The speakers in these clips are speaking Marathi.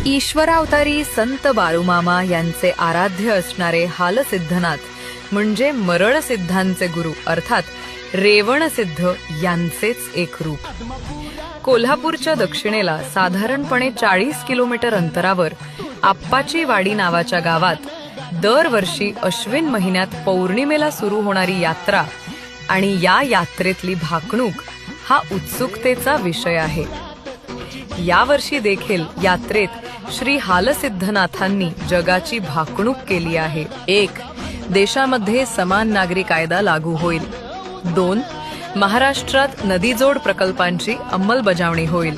ईश्वरावतारी संत बाळूमामा यांचे आराध्य असणारे हालसिद्धनाथ म्हणजे मरणसिद्धांचे गुरु अर्थात रेवणसिद्ध यांचेच एक रूप. कोल्हापूरच्या दक्षिणेला साधारणपणे 40 किलोमीटर अंतरावर आप्पाची वाडी नावाच्या गावात दरवर्षी अश्विन महिन्यात पौर्णिमेला सुरू होणारी यात्रा आणि या यात्रेतली भाकणूक हा उत्सुकतेचा विषय आहे. यावर्षी देखील यात्रेत श्री हालसिद्धनाथांनी जगाची भाकणूक केली आहे. 1. देशामध्ये समान नागरी कायदा लागू होईल. 2. महाराष्ट्रात नदीजोड प्रकल्पांची अंमलबजावणी होईल.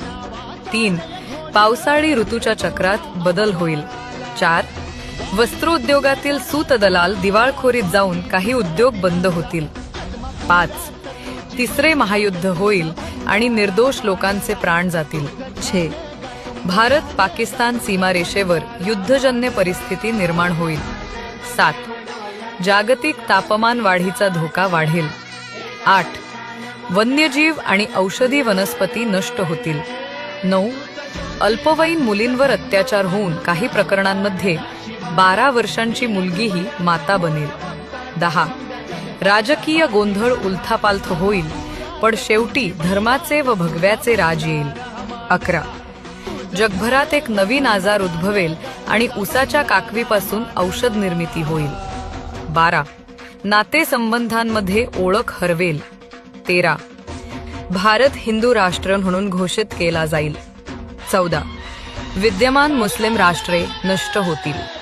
3. पावसाळी ऋतूच्या चक्रात बदल होईल. 4. वस्त्रोद्योगातील सूत दलाल दिवाळखोरीत जाऊन काही उद्योग बंद होतील. 5. तिसरे महायुद्ध होईल आणि निर्दोष लोकांचे प्राण जातील. 6. भारत पाकिस्तान सीमारेषेवर युद्धजन्य परिस्थिती निर्माण होईल. 7. जागतिक तापमान वाढीचा धोका वाढेल. 8. वन्यजीव आणि औषधी वनस्पती नष्ट होतील. 9. अल्पवयीन मुलींवर अत्याचार होऊन काही प्रकरणांमध्ये 12 वर्षांची मुलगीही माता बनेल. 10. राजकीय गोंधळ उलथापालथ होईल पण शेवटी धर्माचे व भगव्याचे राज येईल. 11. जगभरात एक नवीन आजार उद्भवेल आणि उसाच्या काकवीपासून औषध निर्मिती होईल. 12. नातेसंबंधांमध्ये ओळख हरवेल. 13. भारत हिंदू राष्ट्र म्हणून घोषित केला जाईल. 14. विद्यमान मुस्लिम राष्ट्रे नष्ट होतील.